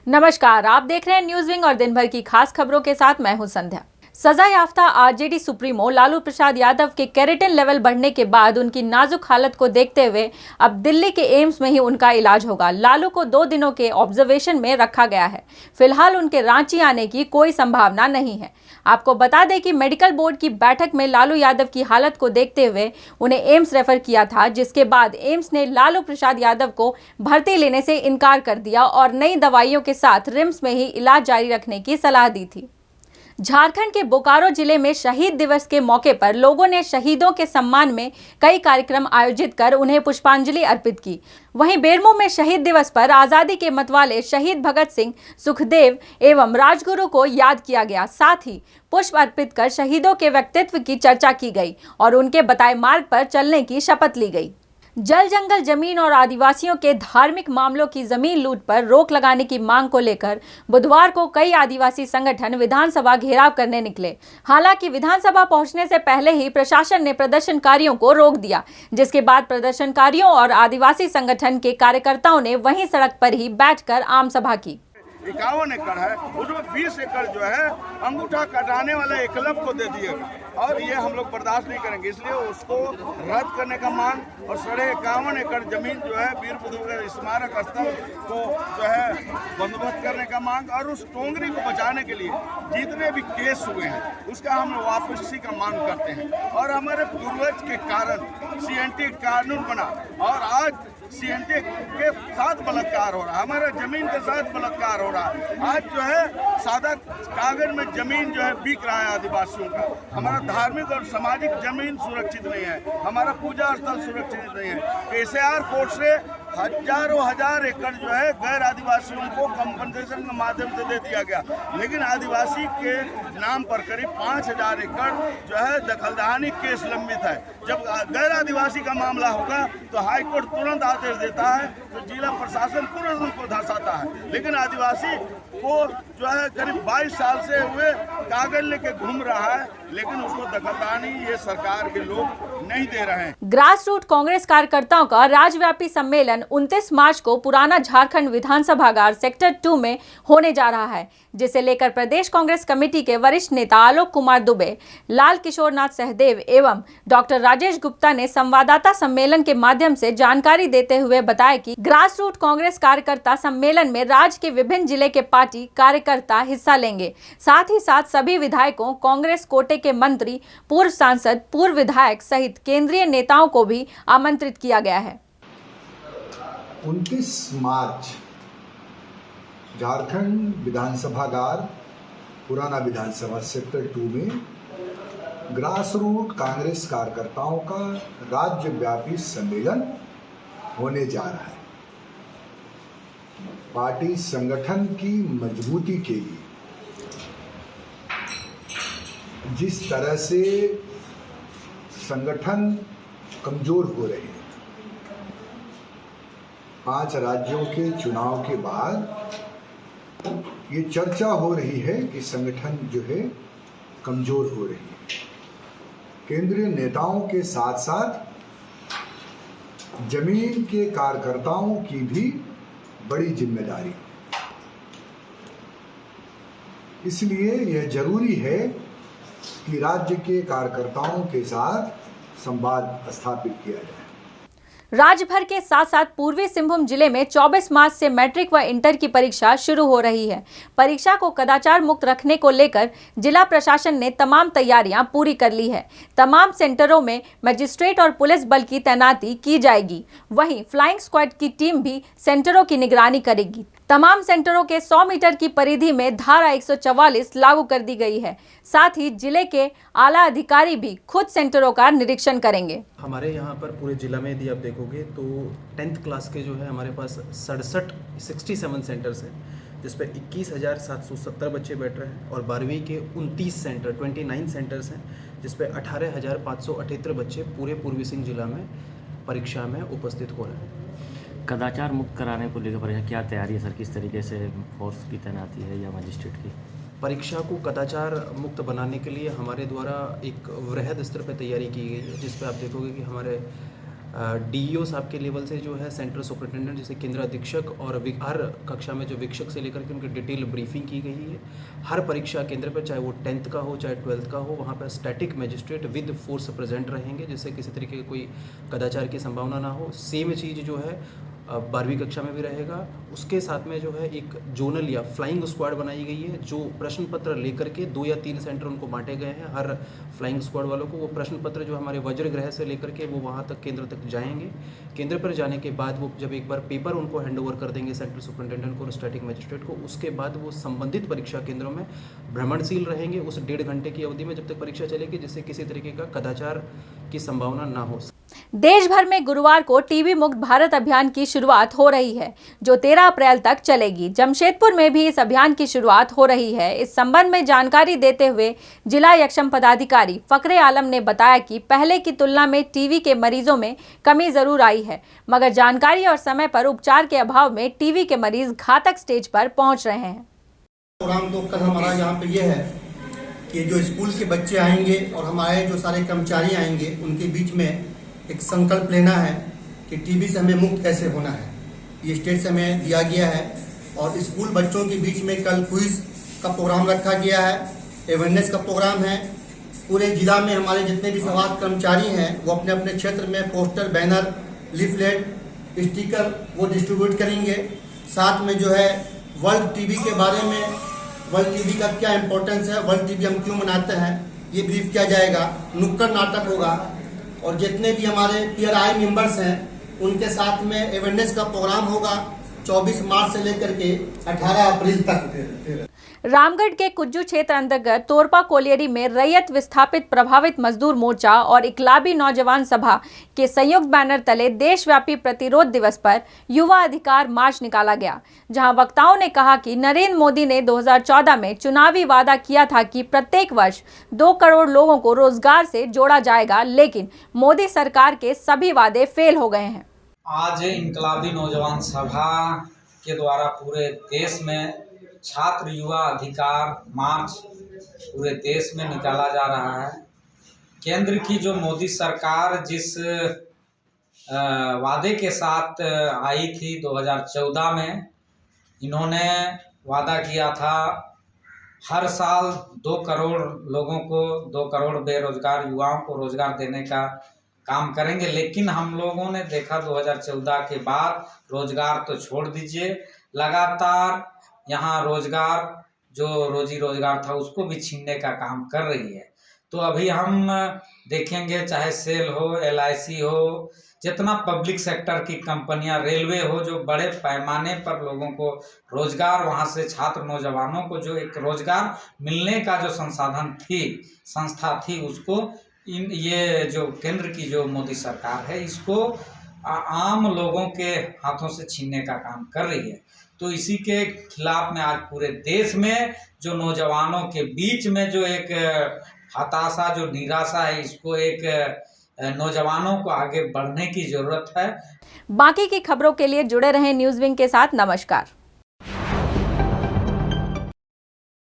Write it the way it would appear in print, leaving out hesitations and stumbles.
नमस्कार, आप देख रहे हैं न्यूज विंग और दिन भर की खास खबरों के साथ मैं हूं संध्या। सजा याफ्ता आरजेडी सुप्रीमो लालू प्रसाद यादव के केराटिन लेवल बढ़ने के बाद उनकी नाजुक हालत को देखते हुए अब दिल्ली के एम्स में ही उनका इलाज होगा। लालू को 2 दिनों के ऑब्जर्वेशन में रखा गया है। फिलहाल उनके रांची आने की कोई संभावना नहीं है। आपको बता दें कि मेडिकल बोर्ड की बैठक में लालू यादव की हालत को देखते हुए उन्हें एम्स रेफर किया था, जिसके बाद एम्स ने लालू प्रसाद यादव को भर्ती लेने से इनकार कर दिया और नई दवाइयों के साथ रिम्स में ही इलाज जारी रखने की सलाह दी थी। झारखंड के बोकारो जिले में शहीद दिवस के मौके पर लोगों ने शहीदों के सम्मान में कई कार्यक्रम आयोजित कर उन्हें पुष्पांजलि अर्पित की। वहीं बेरमो में शहीद दिवस पर आजादी के मतवाले शहीद भगत सिंह, सुखदेव एवं राजगुरु को याद किया गया। साथ ही पुष्प अर्पित कर शहीदों के व्यक्तित्व की चर्चा की गई और उनके बताए मार्ग पर चलने की शपथ ली गई। जल जंगल जमीन और आदिवासियों के धार्मिक मामलों की जमीन लूट पर रोक लगाने की मांग को लेकर बुधवार को कई आदिवासी संगठन विधानसभा घेराव करने निकले। हालांकि विधानसभा पहुंचने से पहले ही प्रशासन ने प्रदर्शनकारियों को रोक दिया, जिसके बाद प्रदर्शनकारियों और आदिवासी संगठन के कार्यकर्ताओं ने वहीं सड़क पर ही बैठकर आम सभा की। 51 एकड़ है, उसमें 20 एकड़ जो है अंगूठा कटाने वाले एकलव्य को दे दिएगा और ये हम लोग बर्दाश्त नहीं करेंगे, इसलिए उसको रद्द करने का मांग और 51 एकड़ जमीन जो है वीर बुजुर्ग स्मारक स्थल को जो है बंदोबस्त करने का मांग और उस टोंगरी को बचाने के लिए जितने भी केस हुए हैं उसका हम वापसी का मांग करते हैं। और हमारे पूर्वज के कारण CNT कानून बना और आज CNT के साथ बलात्कार हो रहा है, हमारे जमीन के साथ बलात्कार हो रहा है। आज जो है सादा कागज में जमीन जो है बिक रहा है आदिवासियों का। हमारा धार्मिक और सामाजिक जमीन सुरक्षित नहीं है, हमारा पूजा स्थल सुरक्षित नहीं है। SAR कोर्ट से हजारों हजार एकड़ जो है गैर आदिवासियों को कंपनसेशन के माध्यम से दे दिया गया, लेकिन आदिवासी के नाम पर करीब 5000 एकड़ जो है दखलदानी केस लंबित है। जब गैर आदिवासी का मामला होगा तो हाई कोर्ट तुरंत आदेश देता है, तो जिला प्रशासन तुरंत उनको धंसाता है। लेकिन आदिवासी को जो है करीब 22 साल से हुए कागज लेके घूम रहा है, लेकिन उसको दखलदानी ये सरकार के लोग नहीं दे रहे हैं। ग्रास रूट कांग्रेस कार्यकर्ताओं का राज्यव्यापी सम्मेलन 29 मार्च को पुराना झारखंड विधानसभागार सेक्टर 2 में होने जा रहा है, जिसे लेकर प्रदेश कांग्रेस कमेटी के वरिष्ठ नेता आलोक कुमार दुबे, लाल किशोर नाथ सहदेव एवं डॉक्टर राजेश गुप्ता ने संवाददाता सम्मेलन के माध्यम से जानकारी देते हुए बताया कि ग्रास रूट कांग्रेस कार्यकर्ता सम्मेलन में राज्य के विभिन्न जिले के पार्टी कार्यकर्ता हिस्सा लेंगे। साथ ही साथ सभी विधायकों, कांग्रेस कोटे के मंत्री, पूर्व सांसद, पूर्व विधायक सहित केंद्रीय नेताओं को भी आमंत्रित किया गया है। 29 मार्च झारखंड विधानसभागार पुराना विधानसभा सेक्टर 2 में ग्रास रूट कांग्रेस कार्यकर्ताओं का राज्यव्यापी सम्मेलन होने जा रहा है। पार्टी संगठन की मजबूती के लिए जिस तरह से संगठन कमजोर हो रहे हैं, 5 राज्यों के चुनाव के बाद ये चर्चा हो रही है कि संगठन जो है कमजोर हो रही है। केंद्रीय नेताओं के साथ साथ जमीन के कार्यकर्ताओं की भी बड़ी जिम्मेदारी, इसलिए यह जरूरी है कि राज्य के कार्यकर्ताओं के साथ संवाद स्थापित किया जाए। राज्य भर के साथ साथ पूर्वी सिंहभूम जिले में 24 मार्च से मैट्रिक व इंटर की परीक्षा शुरू हो रही है। परीक्षा को कदाचार मुक्त रखने को लेकर जिला प्रशासन ने तमाम तैयारियां पूरी कर ली है। तमाम सेंटरों में मजिस्ट्रेट और पुलिस बल की तैनाती की जाएगी। वहीं फ्लाइंग स्क्वाड की टीम भी सेंटरों की निगरानी करेगी। तमाम सेंटरों के 100 मीटर की परिधि में धारा 144 लागू कर दी गई है। साथ ही जिले के आला अधिकारी भी खुद सेंटरों का निरीक्षण करेंगे। हमारे यहाँ पर पूरे जिला में यदि आप देखोगे तो 10th क्लास के जो है हमारे पास 67 सेंटर्स हैं, जिस पर 21,770 बच्चे बैठ रहे हैं और 12वीं के 29 सेंटर्स हैं, जिस पर 18,578 बच्चे पूरे पूर्वी सिंह जिला में परीक्षा में उपस्थित हो रहे हैं। कदाचार मुक्त कराने को लेकर परीक्षा क्या तैयारी है सर? किस तरीके से फोर्स की तैनाती है या मजिस्ट्रेट की? परीक्षा को कदाचार मुक्त बनाने के लिए हमारे द्वारा एक वृहद स्तर पर तैयारी की गई है, जिस पर आप देखोगे कि हमारे डीईओ साहब के लेवल से जो है सेंट्रल सुपरिटेंडेंट जैसे केंद्र अधीक्षक और हर कक्षा में जो वीक्षक से लेकर के उनकी डिटेल ब्रीफिंग की गई है। हर परीक्षा केंद्र पर, चाहे वो 10th का हो चाहे 12th का हो, वहाँ पर static magistrate with force present रहेंगे, जिससे किसी तरीके की कोई कदाचार की संभावना ना हो। सेम चीज़ जो है 12वीं कक्षा में भी रहेगा। उसके साथ में जो है एक जोनल या फ्लाइंग स्क्वाड बनाई गई है, जो प्रश्न पत्र लेकर के 2 या 3 सेंटर उनको बांटे गए हैं। हर फ्लाइंग स्क्वाड वालों को वो प्रश्न पत्र जो हमारे वज्रगृह से लेकर के वो वहाँ तक केंद्र तक जाएंगे। केंद्र पर जाने के बाद वो जब एक बार पेपर उनको हैंडओवर कर देंगे सेंट्रल सुपरिटेंडेंट को और स्टैटिक मजिस्ट्रेट को, उसके बाद वो संबंधित परीक्षा केंद्रों में भ्रमणशील रहेंगे उस 1.5 घंटे की अवधि में जब तक परीक्षा चलेगी, जिससे किसी तरीके का कदाचार की संभावना ना हो। देश भर में गुरुवार को टीबी मुक्त भारत अभियान की शुरुआत हो रही है, जो 13 अप्रैल तक चलेगी। जमशेदपुर में भी इस अभियान की शुरुआत हो रही है। इस संबंध में जानकारी देते हुए जिला यक्षम पदाधिकारी फकरे आलम ने बताया कि पहले की तुलना में टीबी के मरीजों में कमी जरूर आई है, मगर जानकारी और समय पर उपचार के अभाव में टीबी के मरीज घातक स्टेज पर पहुंच रहे हैं। प्रोग्राम तो कल हमारा यहाँ पे ये है कि जो स्कूल के बच्चे आएंगे और हमारे जो सारे कर्मचारी आएंगे, उनके बीच में एक संकल्प लेना है कि टीबी से हमें मुक्त कैसे होना है। ये स्टेट से हमें दिया गया है और स्कूल बच्चों के बीच में कल क्विज का प्रोग्राम रखा गया है, अवेयरनेस का प्रोग्राम है। पूरे जिला में हमारे जितने भी स्वास्थ्य कर्मचारी हैं वो अपने अपने क्षेत्र में पोस्टर, बैनर, लीफलेट, स्टिकर वो डिस्ट्रीब्यूट करेंगे। साथ में जो है वर्ल्ड टीबी के बारे में, वर्ल्ड टीबी का क्या इंपॉर्टेंस है, वर्ल्ड टीबी हम क्यों मनाते हैं, ये ब्रीफ किया जाएगा। नुक्कड़ नाटक होगा और जितने भी हमारे PRI मेंबर्स हैं उनके साथ में अवेयरनेस का प्रोग्राम होगा 24 मार्च से लेकर के 18 अप्रैल तक। रामगढ़ के कुज्जू क्षेत्र अंतर्गत तोरपा कोलियरी में रैयत विस्थापित प्रभावित मजदूर मोर्चा और इकलाबी नौजवान सभा के संयुक्त बैनर तले देशव्यापी प्रतिरोध दिवस पर युवा अधिकार मार्च निकाला गया, जहां वक्ताओं ने कहा कि नरेंद्र मोदी ने 2014 में चुनावी वादा किया था कि प्रत्येक वर्ष 2 करोड़ लोगों को रोजगार से जोड़ा जाएगा, लेकिन मोदी सरकार के सभी वादे फेल हो गए हैं। आज इनकलाबी नौजवान सभा के द्वारा पूरे देश में छात्र युवा अधिकार मार्च पूरे देश में निकाला जा रहा है। केंद्र की जो मोदी सरकार जिस वादे के साथ आई थी 2014 में, इन्होंने वादा किया था हर साल 2 करोड़ लोगों को, 2 करोड़ बेरोजगार युवाओं को रोजगार देने का काम करेंगे। लेकिन हम लोगों ने देखा 2014 के बाद रोजगार तो छोड़ दीजिए, लगातार यहाँ रोजगार जो रोजी रोजगार था उसको भी छीनने का काम कर रही है। तो अभी हम देखेंगे, चाहे सेल हो, LIC हो, जितना पब्लिक सेक्टर की कंपनियां, रेलवे हो, जो बड़े पैमाने पर लोगों को रोजगार, वहां से छात्र नौजवानों को जो एक रोजगार मिलने का जो संसाधन थी, संस्था थी, उसको ये जो केंद्र की जो मोदी सरकार है इसको आम लोगों के हाथों से छीनने का काम कर रही है। तो इसी के खिलाफ में आज पूरे देश में जो नौजवानों के बीच में जो एक हताशा, जो निराशा है, इसको एक नौजवानों को आगे बढ़ने की जरूरत है। बाकी की खबरों के लिए जुड़े रहें न्यूज़ विंग के साथ। नमस्कार।